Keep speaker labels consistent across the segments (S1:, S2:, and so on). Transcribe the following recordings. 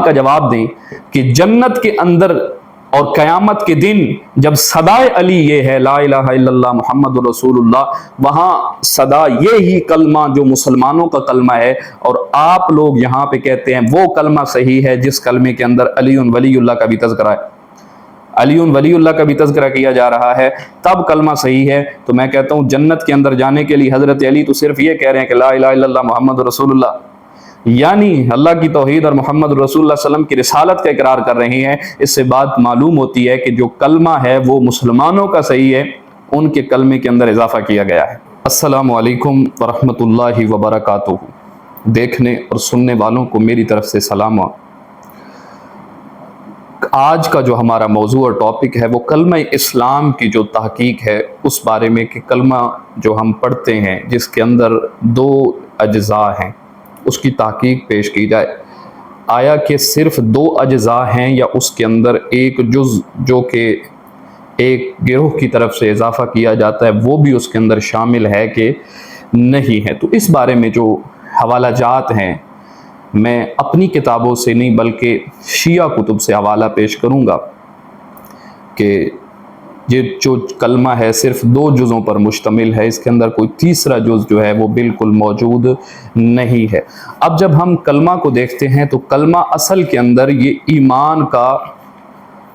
S1: کا جواب دیں کہ جنت کے اندر اور قیامت کے دن جب صدائے علی یہ ہے لا الہ الا اللہ محمد رسول اللہ، وہاں صدا یہ ہی کلمہ جو مسلمانوں کا کلمہ ہے، اور آپ لوگ یہاں پہ کہتے ہیں وہ کلمہ صحیح ہے جس کلمے کے اندر علی ولی اللہ کا بھی تذکرہ ہے، علی ولی اللہ کا بھی تذکرہ کیا جا رہا ہے، تب کلمہ صحیح ہے۔ تو میں کہتا ہوں جنت کے اندر جانے کے لیے حضرت علی تو صرف یہ کہہ رہے ہیں کہ لا الہ الا اللہ محمد رسول اللہ، یعنی اللہ کی توحید اور محمد رسول اللہ صلی اللہ علیہ وسلم کی رسالت کا اقرار کر رہے ہیں۔ اس سے بات معلوم ہوتی ہے کہ جو کلمہ ہے وہ مسلمانوں کا صحیح ہے، ان کے کلمے کے اندر اضافہ کیا گیا ہے۔ السلام علیکم ورحمۃ اللہ وبرکاتہ۔ دیکھنے اور سننے والوں کو میری طرف سے سلام۔ آج کا جو ہمارا موضوع اور ٹاپک ہے وہ کلمہ اسلام کی جو تحقیق ہے اس بارے میں کہ کلمہ جو ہم پڑھتے ہیں جس کے اندر دو اجزاء ہیں اس کی تحقیق پیش کی جائے۔ آیا کہ صرف دو اجزاء ہیں یا اس کے اندر ایک جز جو کہ ایک گروہ کی طرف سے اضافہ کیا جاتا ہے وہ بھی اس کے اندر شامل ہے کہ نہیں ہے؟ تو اس بارے میں جو حوالہ جات ہیں میں اپنی کتابوں سے نہیں بلکہ شیعہ کتب سے حوالہ پیش کروں گا کہ یہ جو کلمہ ہے صرف دو جزوں پر مشتمل ہے، اس کے اندر کوئی تیسرا جز جو ہے وہ بالکل موجود نہیں ہے۔ اب جب ہم کلمہ کو دیکھتے ہیں تو کلمہ اصل کے اندر یہ ایمان کا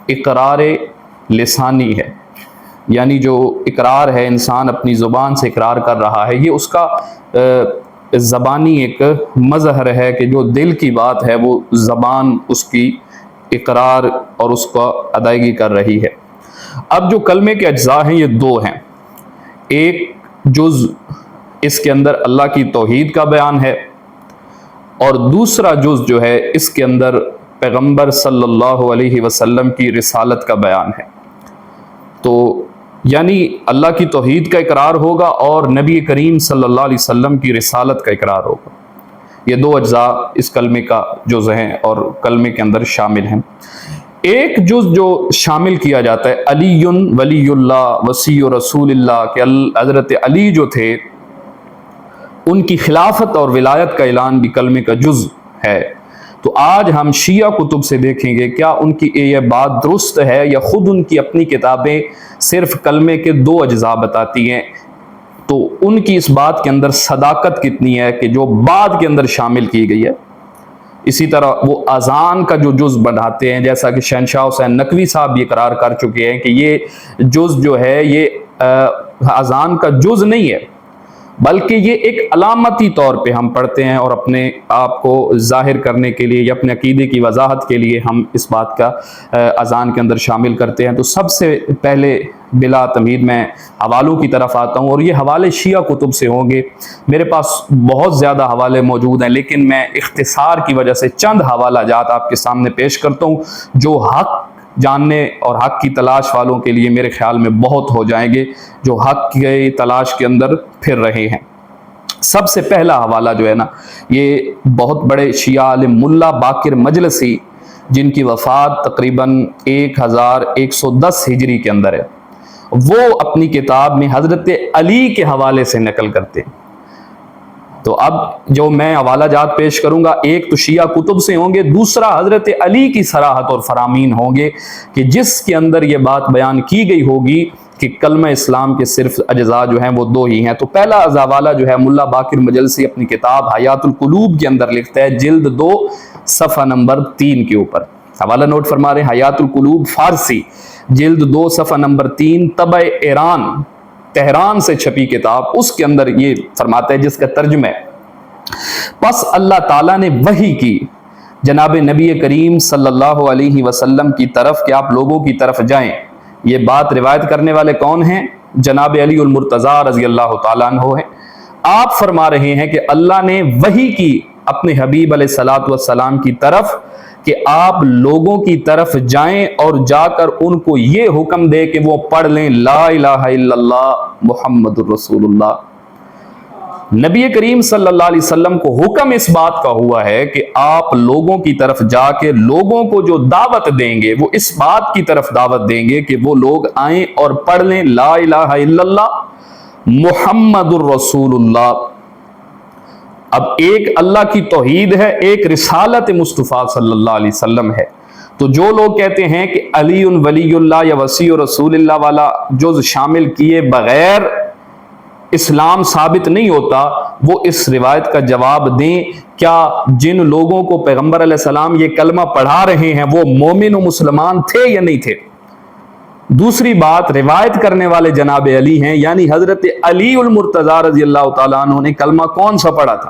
S1: اقرار لسانی ہے، یعنی جو اقرار ہے انسان اپنی زبان سے اقرار کر رہا ہے، یہ اس کا زبانی ایک مظہر ہے کہ جو دل کی بات ہے وہ زبان اس کی اقرار اور اس کا ادائیگی کر رہی ہے۔ اب جو کلمے کے اجزاء ہیں یہ دو ہیں، ایک جز اس کے اندر اللہ کی توحید کا بیان ہے اور دوسرا جز جو ہے اس کے اندر پیغمبر صلی اللہ علیہ وسلم کی رسالت کا بیان ہے۔ تو یعنی اللہ کی توحید کا اقرار ہوگا اور نبی کریم صلی اللہ علیہ وسلم کی رسالت کا اقرار ہوگا۔ یہ دو اجزاء اس کلمے کا جز ہیں اور کلمے کے اندر شامل ہیں۔ ایک جز جو شامل کیا جاتا ہے علی ولی اللہ وصی رسول اللہ، کہ حضرت علی جو تھے ان کی خلافت اور ولایت کا اعلان بھی کلمے کا جز ہے۔ تو آج ہم شیعہ کتب سے دیکھیں گے کیا ان کی یہ بات درست ہے یا خود ان کی اپنی کتابیں صرف کلمے کے دو اجزاء بتاتی ہیں، تو ان کی اس بات کے اندر صداقت کتنی ہے کہ جو بعد کے اندر شامل کی گئی ہے۔ اسی طرح وہ اذان کا جو جز بڑھاتے ہیں، جیسا کہ شہنشاہ حسین نقوی صاحب یہ قرار کر چکے ہیں کہ یہ جز جو ہے یہ اذان کا جز نہیں ہے بلکہ یہ ایک علامتی طور پہ ہم پڑھتے ہیں اور اپنے آپ کو ظاہر کرنے کے لیے یا اپنے عقیدے کی وضاحت کے لیے ہم اس بات کا اذان کے اندر شامل کرتے ہیں۔ تو سب سے پہلے بلا تمہید میں حوالوں کی طرف آتا ہوں اور یہ حوالے شیعہ کتب سے ہوں گے۔ میرے پاس بہت زیادہ حوالے موجود ہیں لیکن میں اختصار کی وجہ سے چند حوالہ جات آپ کے سامنے پیش کرتا ہوں جو حق جاننے اور حق کی تلاش والوں کے لیے میرے خیال میں بہت ہو جائیں گے، جو حق کی تلاش کے اندر پھر رہے ہیں۔ سب سے پہلا حوالہ جو ہے نا یہ بہت بڑے شیعہ عالم ملا باقر مجلسی، جن کی وفات تقریباً 1110 ہجری کے اندر ہے، وہ اپنی کتاب میں حضرت علی کے حوالے سے نقل کرتے ہیں۔ تو اب جو میں حوالہ جات پیش کروں گا ایک تو شیعہ کتب سے ہوں گے، دوسرا حضرت علی کی صراحت اور فرامین ہوں گے کہ جس کے اندر یہ بات بیان کی گئی ہوگی کہ کلمہ اسلام کے صرف اجزاء جو ہیں وہ دو ہی ہیں۔ تو پہلا حوالہ جو ہے ملا باقر مجلسی اپنی کتاب حیات القلوب کے اندر لکھتا ہے، جلد 2 صفحہ نمبر 3 کے اوپر حوالہ نوٹ فرما رہے ہیں۔ حیات القلوب فارسی جلد 2 صفحہ نمبر 3 طبع ایران تہران سے چھپی کتاب، اس کے اندر یہ فرماتا ہے جس کا ترجمہ ہے، پس اللہ تعالیٰ نے وحی کی جناب نبی کریم صلی اللہ علیہ وسلم کی طرف کہ آپ لوگوں کی طرف جائیں۔ یہ بات روایت کرنے والے کون ہیں؟ جناب علی المرتضیٰ رضی اللہ تعالیٰ عنہ ہیں۔ آپ فرما رہے ہیں کہ اللہ نے وحی کی اپنے حبیب علیہ الصلوۃ والسلام کی طرف کہ آپ لوگوں کی طرف جائیں اور جا کر ان کو یہ حکم دے کہ وہ پڑھ لیں لا الہ الا اللہ محمد الرسول اللہ۔ نبی کریم صلی اللہ علیہ وسلم کو حکم اس بات کا ہوا ہے کہ آپ لوگوں کی طرف جا کے لوگوں کو جو دعوت دیں گے وہ اس بات کی طرف دعوت دیں گے کہ وہ لوگ آئیں اور پڑھ لیں لا الہ الا اللہ محمد الرسول اللہ۔ اب ایک اللہ کی توحید ہے، ایک رسالت مصطفیٰ صلی اللہ علیہ وسلم ہے۔ تو جو لوگ کہتے ہیں کہ علی ولی اللہ یا وسیع رسول اللہ والا جز شامل کیے بغیر اسلام ثابت نہیں ہوتا، وہ اس روایت کا جواب دیں، کیا جن لوگوں کو پیغمبر علیہ السلام یہ کلمہ پڑھا رہے ہیں وہ مومن و مسلمان تھے یا نہیں تھے؟ دوسری بات، روایت کرنے والے جناب علی ہیں، یعنی حضرت علی المرتضیٰ رضی اللہ تعالیٰ عنہ نے کلمہ کون سا پڑھا تھا؟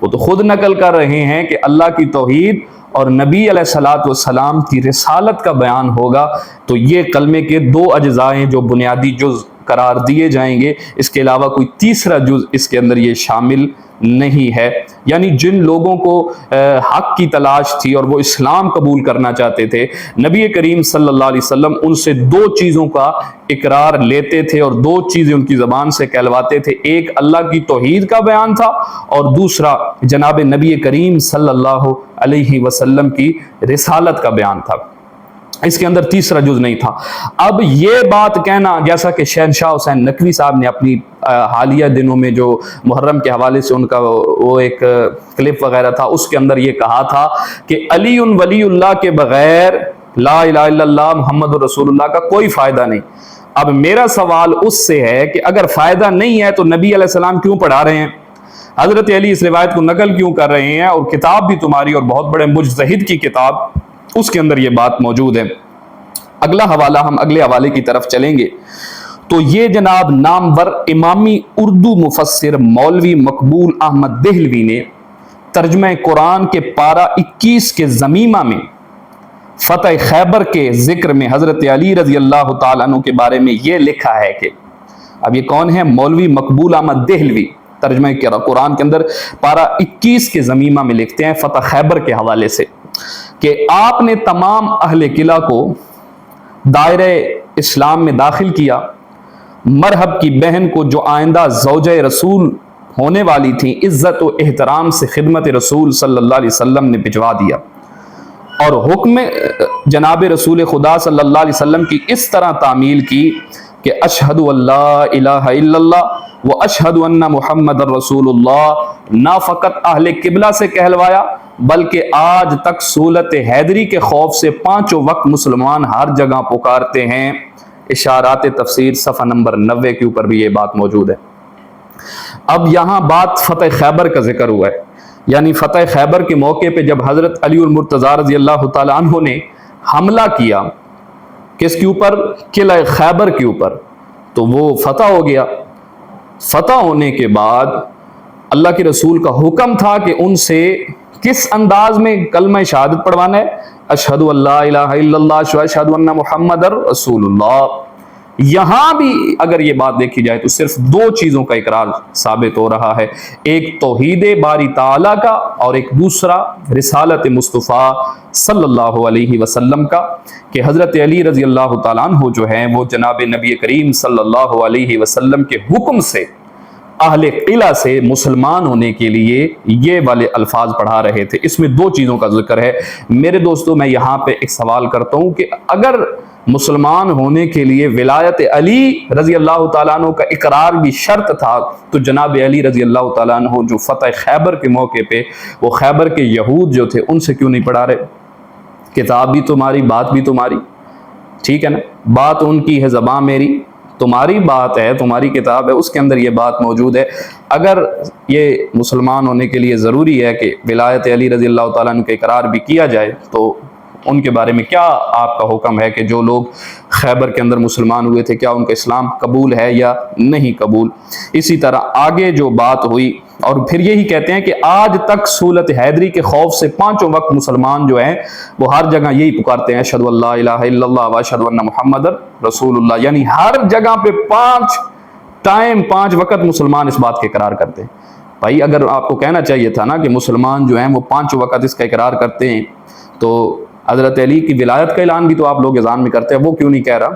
S1: وہ تو خود نقل کر رہے ہیں کہ اللہ کی توحید اور نبی علیہ الصلوۃ والسلام کی رسالت کا بیان ہوگا۔ تو یہ کلمے کے دو اجزاء ہیں جو بنیادی جز قرار دیے جائیں گے، اس کے علاوہ کوئی تیسرا جز اس کے اندر یہ شامل نہیں ہے۔ یعنی جن لوگوں کو حق کی تلاش تھی اور وہ اسلام قبول کرنا چاہتے تھے، نبی کریم صلی اللہ علیہ وسلم ان سے دو چیزوں کا اقرار لیتے تھے اور دو چیزیں ان کی زبان سے کہلواتے تھے، ایک اللہ کی توحید کا بیان تھا اور دوسرا جناب نبی کریم صلی اللہ علیہ وسلم کی رسالت کا بیان تھا۔ اس کے اندر تیسرا جز نہیں تھا۔ اب یہ بات کہنا، جیسا کہ شہنشاہ حسین نقوی صاحب نے اپنی حالیہ دنوں میں جو محرم کے حوالے سے ان کا وہ ایک کلپ وغیرہ تھا، اس کے اندر یہ کہا تھا کہ علی ولی اللہ کے بغیر لا الہ الا اللہ محمد رسول اللہ کا کوئی فائدہ نہیں۔ اب میرا سوال اس سے ہے کہ اگر فائدہ نہیں ہے تو نبی علیہ السلام کیوں پڑھا رہے ہیں؟ حضرت علی اس روایت کو نقل کیوں کر رہے ہیں؟ اور کتاب بھی تمہاری اور بہت بڑے مجتہد کی کتاب، اس کے اندر یہ بات موجود ہے۔ اگلا حوالہ، ہم اگلے حوالے کی طرف چلیں گے تو یہ جناب نامور امامی اردو مفسر مولوی مقبول احمد دہلوی نے ترجمہ قرآن کے پارہ 21 کے ضمیمہ میں فتح خیبر کے ذکر میں حضرت علی رضی اللہ تعالیٰ عنہ کے بارے میں یہ لکھا ہے کہ، اب یہ کون ہے؟ مولوی مقبول احمد دہلوی ترجمہ قرآن کے اندر پارہ 21 کے ضمیمہ میں لکھتے ہیں فتح خیبر کے حوالے سے کہ آپ نے تمام اہل قلعہ کو دائرہ اسلام میں داخل کیا، مرحب کی بہن کو جو آئندہ زوجہ رسول ہونے والی تھی عزت و احترام سے خدمت رسول صلی اللہ علیہ وسلم نے بھجوا دیا، اور حکم جناب رسول خدا صلی اللہ علیہ وسلم کی اس طرح تعمیل کی کہ اشہد اللہ الہ الا اللہ و اشہد ان محمد رسول اللہ، نہ فقط اہل قبلہ سے کہلوایا بلکہ آج تک سہولت حیدری کے خوف سے پانچوں وقت مسلمان ہر جگہ پکارتے ہیں۔ اشارات تفسیر صفحہ نمبر 90 کے اوپر بھی یہ بات موجود ہے۔ اب یہاں بات فتح خیبر کا ذکر ہوا ہے، یعنی فتح خیبر کے موقع پہ جب حضرت علی المرتضیٰ رضی اللہ تعالیٰ عنہ نے حملہ کیا کس کے اوپر؟ قلعہ خیبر کے اوپر، تو وہ فتح ہو گیا۔ فتح ہونے کے بعد اللہ کے رسول کا حکم تھا کہ ان سے کس انداز میں کلمہ شہادت پڑھوانا ہے؟ اشہد اللہ الہ الا اللہ اشہد ان محمد رسول اللہ۔ یہاں بھی اگر یہ بات دیکھی جائے تو صرف دو چیزوں کا اقرار ثابت ہو رہا ہے، ایک توحید باری تعالیٰ کا اور ایک دوسرا رسالت مصطفیٰ صلی اللہ علیہ وسلم کا، کہ حضرت علی رضی اللہ تعالیٰ عنہ جو ہیں وہ جناب نبی کریم صلی اللہ علیہ وسلم کے حکم سے اہل قلعہ سے مسلمان ہونے کے لیے یہ والے الفاظ پڑھا رہے تھے۔ اس میں دو چیزوں کا ذکر ہے۔ میرے دوستو، میں یہاں پہ ایک سوال کرتا ہوں کہ اگر مسلمان ہونے کے لیے ولایت علی رضی اللہ تعالیٰ عنہ کا اقرار بھی شرط تھا، تو جناب علی رضی اللہ تعالیٰ عنہ جو فتح خیبر کے موقع پہ وہ خیبر کے یہود جو تھے ان سے کیوں نہیں پڑھا رہے؟ کتاب بھی تمہاری، بات بھی تمہاری، ٹھیک ہے نا؟ بات ان کی ہے، زبان میری، تمہاری بات ہے، تمہاری کتاب ہے، اس کے اندر یہ بات موجود ہے۔ اگر یہ مسلمان ہونے کے لیے ضروری ہے کہ ولایت علی رضی اللہ تعالیٰ عنہ کا اقرار بھی کیا جائے، تو ان کے بارے میں کیا آپ کا حکم ہے کہ جو لوگ خیبر کے اندر مسلمان ہوئے تھے کیا ان کا اسلام قبول ہے یا نہیں قبول؟ اسی طرح آگے جو بات ہوئی، اور پھر یہی کہتے ہیں کہ آج تک سہولت حیدری کے خوف سے پانچوں وقت مسلمان جو ہیں وہ ہر جگہ یہی پکارتے ہیں، اشہد اللہ الہ الا اللہ و اشہد ان محمد رسول اللہ، یعنی ہر جگہ پہ 5 وقت مسلمان اس بات کے اقرار کرتے ہیں۔ بھائی اگر آپ کو کہنا چاہیے تھا نا کہ مسلمان جو ہیں وہ 5 وقت اس کا اقرار کرتے ہیں، تو حضرت علی کی ولایت کا اعلان بھی تو آپ لوگ اذان میں کرتے ہیں، وہ کیوں نہیں کہہ رہا؟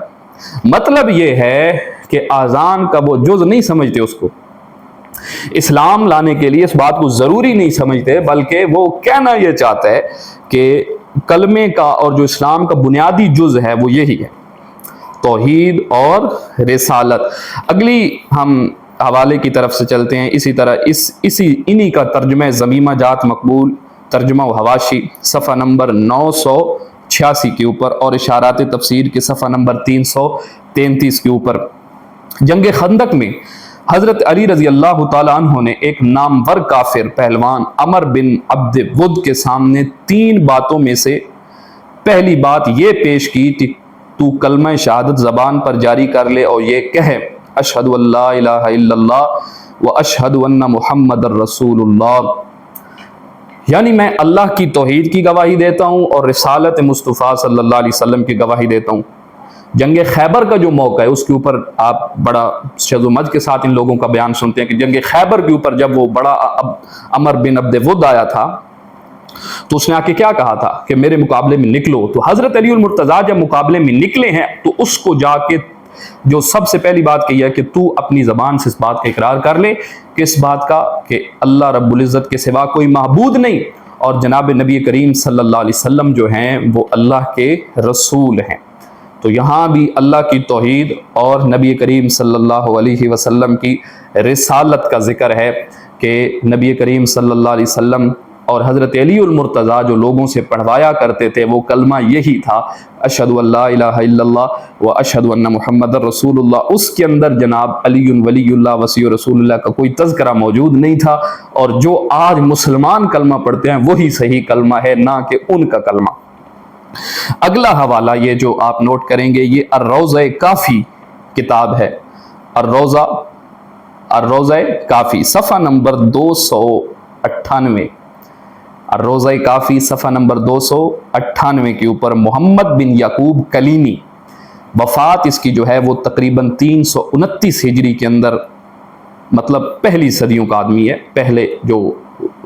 S1: مطلب یہ ہے کہ اذان کا وہ جز نہیں سمجھتے، اس کو اسلام لانے کے لیے اس بات کو ضروری نہیں سمجھتے، بلکہ وہ کہنا یہ چاہتا ہے کہ کلمے کا اور جو اسلام کا بنیادی جز ہے وہ یہی ہے، توحید اور رسالت۔ اگلی ہم حوالے کی طرف سے چلتے ہیں، اسی طرح انہی کا ترجمہ ضمیمہ جات مقبول ترجمہ و حواشی صفحہ نمبر 986 کے اوپر، اور اشارات تفسیر کے صفحہ نمبر 333 کے اوپر، جنگ خندق میں حضرت علی رضی اللہ تعالیٰ عنہ نے ایک نامور کافر پہلوان عمر بن عبد ود کے سامنے 3 باتوں میں سے پہلی بات یہ پیش کی کہ تو کلمہ شہادت زبان پر جاری کر لے اور یہ کہے اشہد ان لا الہ الا اللہ و اشہد ان محمد الرسول اللہ، یعنی میں اللہ کی توحید کی گواہی دیتا ہوں اور رسالت مصطفیٰ صلی اللہ علیہ وسلم کی گواہی دیتا ہوں۔ جنگ خیبر کا جو موقع ہے اس کے اوپر آپ بڑا شذ و مد کے ساتھ ان لوگوں کا بیان سنتے ہیں کہ جنگ خیبر کے اوپر جب وہ بڑا عمر بن عبد ود آیا تھا تو اس نے آ کے کیا کہا تھا کہ میرے مقابلے میں نکلو، تو حضرت علی المرتضیٰ جب مقابلے میں نکلے ہیں تو اس کو جا کے جو سب سے پہلی بات کہی ہے کہ تو اپنی زبان سے اس بات کا اقرار کر لے کہ اس بات کا کہ اللہ رب العزت کے سوا کوئی معبود نہیں، اور جناب نبی کریم صلی اللہ علیہ وسلم جو ہیں وہ اللہ کے رسول ہیں۔ تو یہاں بھی اللہ کی توحید اور نبی کریم صلی اللہ علیہ وسلم کی رسالت کا ذکر ہے کہ نبی کریم صلی اللہ علیہ وسلم اور حضرت علی المرتضیٰ جو لوگوں سے پڑھوایا کرتے تھے وہ کلمہ یہی تھا اشہد ان لا الہ الا اللہ و اشہد ان محمد الرسول اللہ۔ اس کے اندر جناب علی ولی اللہ وصی رسول اللہ کا کوئی تذکرہ موجود نہیں تھا، اور جو آج مسلمان کلمہ پڑھتے ہیں وہی صحیح کلمہ ہے، نہ کہ ان کا کلمہ۔ اگلا حوالہ یہ جو آپ نوٹ کریں گے یہ الروضہ کافی کتاب ہے، الروضہ کافی صفحہ نمبر 298، الروضہ کافی صفحہ نمبر 298 کے اوپر محمد بن یعقوب کلیمی، وفات اس کی جو ہے وہ تقریباً 329 ہجری کے اندر، مطلب پہلی صدیوں کا آدمی ہے، پہلے جو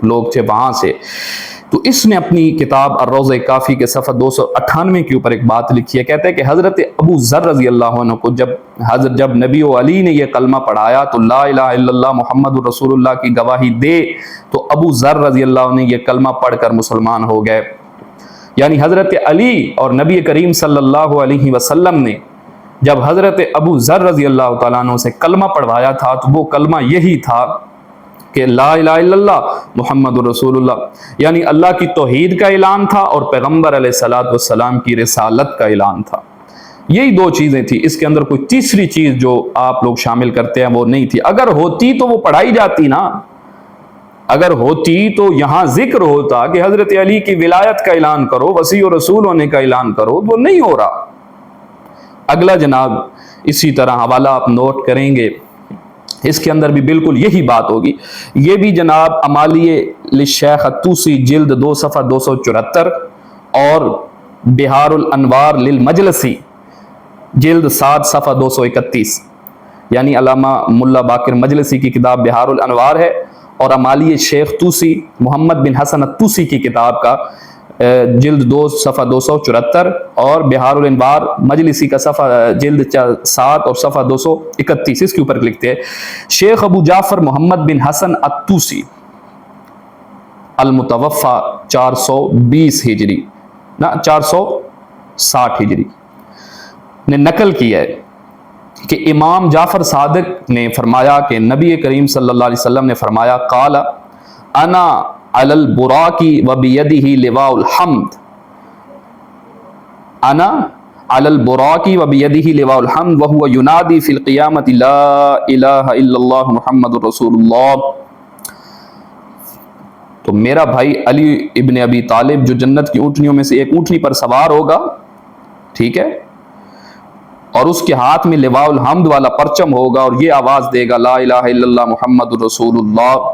S1: لوگ تھے وہاں سے۔ تو اس نے اپنی کتاب الروضہ کافی کے صفحہ 298 کے اوپر ایک بات لکھی ہے، کہتے ہیں کہ حضرت ابو ذر رضی اللہ عنہ کو جب نبی و علی نے یہ کلمہ پڑھایا تو لا الہ الا اللہ محمد رسول اللہ کی گواہی دے تو ابو ذر رضی اللہ عنہ نے یہ کلمہ پڑھ کر مسلمان ہو گئے۔ یعنی حضرت علی اور نبی کریم صلی اللہ علیہ وسلم نے جب حضرت ابو ذر رضی اللہ تعالیٰ عنہ سے کلمہ پڑھوایا تھا تو وہ کلمہ یہی تھا کہ لا الہ الا اللہ محمد رسول اللہ، یعنی اللہ کی توحید کا اعلان تھا اور پیغمبر علیہ الصلوۃ والسلام کی رسالت کا اعلان تھا۔ یہی 2 چیزیں تھی، اس کے اندر کوئی تیسری چیز جو آپ لوگ شامل کرتے ہیں وہ نہیں تھی۔ اگر ہوتی تو وہ پڑھائی جاتی نا، اگر ہوتی تو یہاں ذکر ہوتا کہ حضرت علی کی ولایت کا اعلان کرو، وصی و رسول ہونے کا اعلان کرو، وہ نہیں ہو رہا۔ اگلا جناب اسی طرح حوالہ آپ نوٹ کریں گے، اس کے اندر بھی بالکل یہی بات ہوگی، یہ بھی جناب امالیہ للشیخ الطوسی جلد 2 صفحہ 274 اور بہار الانوار للمجلسی جلد 7 صفحہ 231، یعنی علامہ ملا باقر مجلسی کی کتاب بہار الانوار ہے، اور امالیہ شیخ طوسی محمد بن حسن الطوسی کی کتاب کا جلد 2 صفحہ 274 اور بہار الانوار مجلسی کا صفحہ جلد 7 اور صفحہ 231، اس کے اوپر لکھتے ہیں شیخ ابو جعفر محمد بن حسن الطوسی المتوفى 420 ہجری نہ 460 ہجری نے نقل کیا ہے کہ امام جعفر صادق نے فرمایا کہ نبی کریم صلی اللہ علیہ وسلم نے فرمایا قال انا علی البراق وبیدہ لواء الحمد، انا علی البراق وبیدہ لواء الحمد وهو ینادی فی القیامت لا الہ الا اللہ محمد رسول اللہ۔ تو میرا بھائی علی ابن ابی طالب جو جنت کی اونٹنیوں میں سے ایک اونٹنی پر سوار ہوگا، ٹھیک ہے، اور اس کے ہاتھ میں لواء الحمد والا پرچم ہوگا اور یہ آواز دے گا لا الہ الا اللہ محمد رسول اللہ،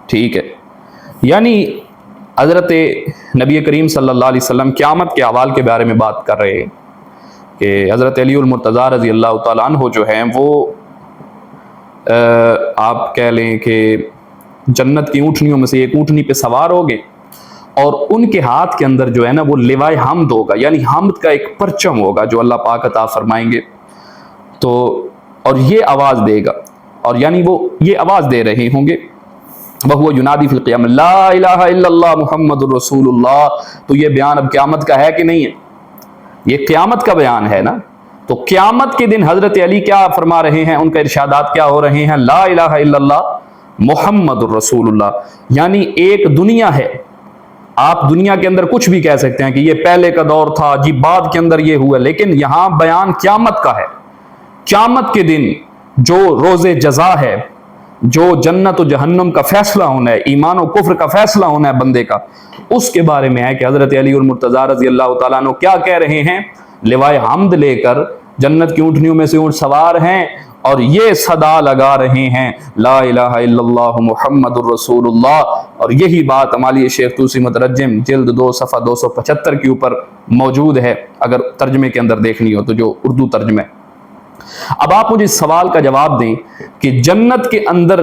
S1: ٹھیک ہے۔ یعنی حضرت نبی کریم صلی اللہ علیہ وسلم قیامت کے احوال کے بارے میں بات کر رہے ہیں کہ حضرت علی المرتضیٰ رضی اللہ تعالیٰ عنہ جو ہیں وہ آپ کہہ لیں کہ جنت کی اونٹنیوں میں سے ایک اونٹنی پہ سوار ہوگے اور ان کے ہاتھ کے اندر جو ہے نا وہ لوائے حمد ہوگا، یعنی حمد کا ایک پرچم ہوگا جو اللہ پاک عطا فرمائیں گے، تو اور یہ آواز دے گا، اور یعنی وہ یہ آواز دے رہے ہوں گے وَهُوَ يُنَادِي فِي الْقِيَامَةِ لَا إِلَٰهَ إِلَّا اللَّهُ مُحَمَّدٌ رَسُولُ اللَّهِ۔ تو یہ بیان اب قیامت کا ہے کہ نہیں ہے؟ یہ قیامت کا بیان ہے نا، تو قیامت کے دن حضرت علی کیا فرما رہے ہیں، ان کا ارشادات کیا ہو رہے ہیں، لا الہ الا اللہ محمد الرسول اللہ، یعنی ایک دنیا ہے، آپ دنیا کے اندر کچھ بھی کہہ سکتے ہیں کہ یہ پہلے کا دور تھا جی، بعد کے اندر یہ ہوا، لیکن یہاں بیان قیامت کا ہے۔ قیامت کے دن جو روز جزا ہے، جو جنت و جہنم کا فیصلہ ہونا ہے، ایمان و کفر کا فیصلہ ہونا ہے بندے کا، اس کے بارے میں ہے کہ حضرت علی المرتضیٰ رضی اللہ تعالیٰ عنہ کیا کہہ رہے ہیں، لوائے حمد لے کر جنت کی اونٹنیوں میں سے اونٹ سوار ہیں اور یہ صدا لگا رہے ہیں، لا الہ الا اللہ محمد الرسول اللہ۔ اور یہی بات ہماری شیخ طوسی مترجم جلد 2 صفحہ 275 کے اوپر موجود ہے، اگر ترجمے کے اندر دیکھنی ہو تو، جو اردو ترجمہ ہے۔ اب آپ مجھے اس سوال کا جواب دیں کہ جنت کے اندر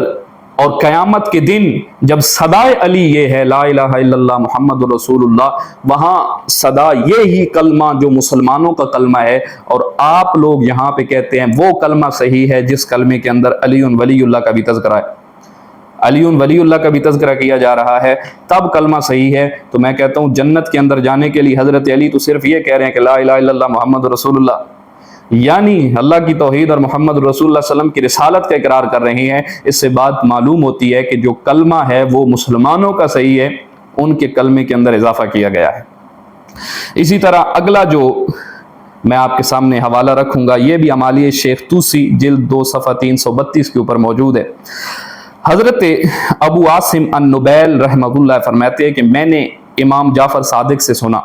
S1: اور قیامت کے دن جب صدائے علی یہ ہے لا الہ الا اللہ محمد رسول اللہ، وہاں صدا یہی کلمہ جو مسلمانوں کا کلمہ ہے، اور آپ لوگ یہاں پہ کہتے ہیں وہ کلمہ صحیح ہے جس کلمے کے اندر علی ولی اللہ کا بھی تذکرہ ہے، علی ولی اللہ کا بھی تذکرہ کیا جا رہا ہے، تب کلمہ صحیح ہے۔ تو میں کہتا ہوں جنت کے اندر جانے کے لیے حضرت علی تو صرف یہ کہہ رہے ہیں کہ لا الہ الا اللہ محمد رسول اللہ، یعنی اللہ کی توحید اور محمد رسول اللہ صلی اللہ علیہ وسلم کی رسالت کا اقرار کر رہے ہیں۔ اس سے بات معلوم ہوتی ہے کہ جو کلمہ ہے وہ مسلمانوں کا صحیح ہے، ان کے کلمے کے اندر اضافہ کیا گیا ہے۔ اسی طرح اگلا جو میں آپ کے سامنے حوالہ رکھوں گا، یہ بھی ہماری شیخ طوسی جلد 2 صفحہ 332 کے اوپر موجود ہے۔ حضرت ابو عاصم النبیل رحمہ اللہ فرماتے ہیں کہ میں نے امام جعفر صادق سے سنا،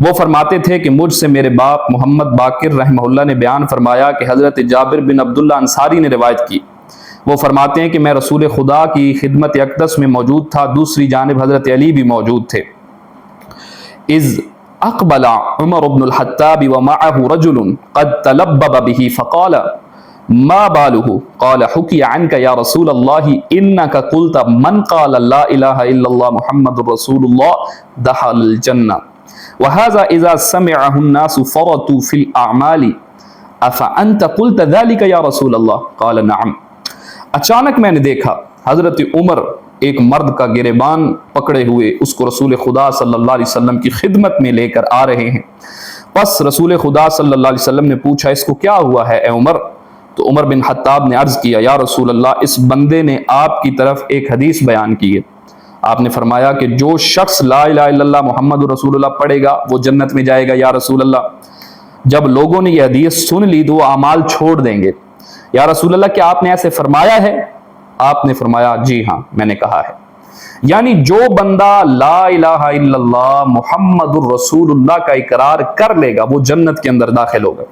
S1: وہ فرماتے تھے کہ مجھ سے میرے باپ محمد باقر رحمہ اللہ نے بیان فرمایا کہ حضرت جابر بن عبداللہ انصاری نے روایت کی، وہ فرماتے ہیں کہ میں رسول خدا کی خدمت اقدس میں موجود تھا، دوسری جانب حضرت علی بھی موجود تھے۔ اذ اقبل عمر بن الخطاب ومعه رجل قد تلبب به فقال ما باله قال حكي عنك يا رسول الله انك قلت من قال لا اله الا الله محمد رسول الله دخل الجنه وهذا اذا سمعه الناس فرطوا في الاعمال افانت قلت ذلك يا رسول الله قال نعم۔ اچانک میں نے دیکھا حضرت عمر ایک مرد کا گریبان پکڑے ہوئے اس کو رسول خدا صلی اللہ علیہ وسلم کی خدمت میں لے کر آ رہے ہیں، پس رسول خدا صلی اللہ علیہ وسلم نے پوچھا اس کو کیا ہوا ہے اے عمر؟ تو عمر بن خطاب نے عرض کیا یا رسول اللہ، اس بندے نے آپ کی طرف ایک حدیث بیان کی ہے، آپ نے فرمایا کہ جو شخص لا الہ الا اللہ محمد رسول اللہ پڑھے گا وہ جنت میں جائے گا یا رسول اللہ۔ جب لوگوں نے یہ حدیث سن لی تو وہ اعمال چھوڑ دیں گے۔ یا رسول اللہ کیا آپ نے ایسے فرمایا ہے؟ آپ نے فرمایا جی ہاں میں نے کہا ہے۔ یعنی جو بندہ لا الہ الا اللہ محمد الرسول اللہ کا اقرار کر لے گا وہ جنت کے اندر داخل ہوگا،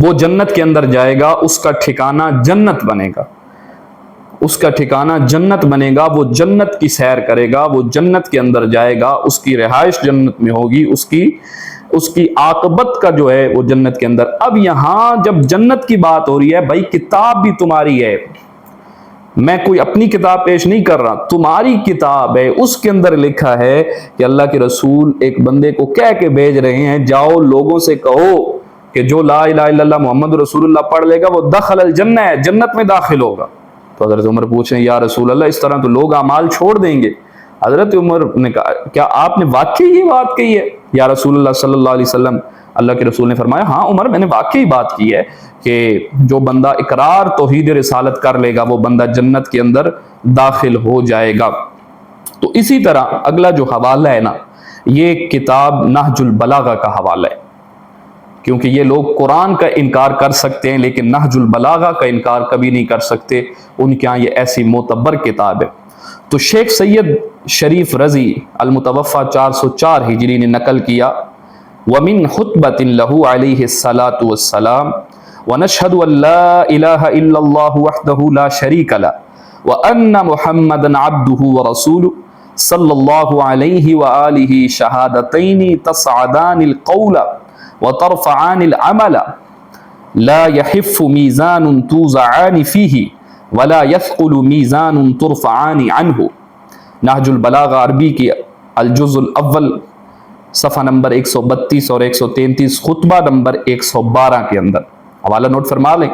S1: وہ جنت کے اندر جائے گا، اس کا ٹھکانہ جنت بنے گا، اس کا ٹھکانہ جنت بنے گا، وہ جنت کی سیر کرے گا، وہ جنت کے اندر جائے گا، اس کی رہائش جنت میں ہوگی، اس کی عاقبت کا جو ہے وہ جنت کے اندر۔ اب یہاں جب جنت کی بات ہو رہی ہے، بھائی کتاب بھی تمہاری ہے، میں کوئی اپنی کتاب پیش نہیں کر رہا، تمہاری کتاب ہے، اس کے اندر لکھا ہے کہ اللہ کے رسول ایک بندے کو کہہ کے بھیج رہے ہیں جاؤ لوگوں سے کہو کہ جو لا الہ الا اللہ محمد رسول اللہ پڑھ لے گا وہ دخل الجنہ ہے، جنت میں داخل ہوگا۔ تو حضرت عمر پوچھیں یا رسول اللہ اس طرح تو لوگ اعمال چھوڑ دیں گے۔ حضرت عمر نے کہا کیا آپ نے واقعی یہ بات کہی ہے یا رسول اللہ صلی اللہ علیہ وسلم؟ اللہ کے رسول نے فرمایا ہاں عمر میں نے واقعی بات کی ہے کہ جو بندہ اقرار توحید رسالت کر لے گا وہ بندہ جنت کے اندر داخل ہو جائے گا۔ تو اسی طرح اگلا جو حوالہ ہے نا، یہ کتاب نہج البلاغہ کا حوالہ ہے، کیونکہ یہ لوگ قرآن کا انکار کر سکتے ہیں لیکن نہج البلاغہ کا انکار کبھی نہیں کر سکتے، ان کے ہاں یہ ایسی معتبر کتاب ہے۔ تو شیخ سید شریف رضی المتوفى 404 ہجری نے نقل کیا وَمِنْ خُطْبَةٍ لَهُ عَلَيْهِ الصَّلَاةُ وَالسَّلَامُ وَنَشْهَدُ أَن لَا إِلَهَ إِلَّا اللَّهُ وَحْدَهُ لَا شَرِيكَ لَهُ وَأَنَّ مُحَمَّدًا عَبْدُهُ وَرَسُولُهُ صلى الله عليه وآله شهادتين تصعدان القول وترفعان العمل لا يحف ميزان توزعان فيه ولا يثقل ميزان ترفعان عنه۔ نہج البلاغہ عربی کی الجزء الاول صفحہ نمبر 132 اور 133 خطبہ نمبر 112 کے اندر حوالہ نوٹ فرما لیں۔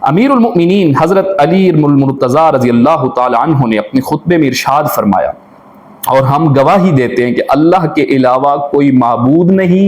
S1: امیر المؤمنین حضرت علی المرتضیٰ رضی اللہ تعالی عنہ نے اپنے خطبے میں ارشاد فرمایا اور ہم گواہی دیتے ہیں کہ اللہ کے علاوہ کوئی معبود نہیں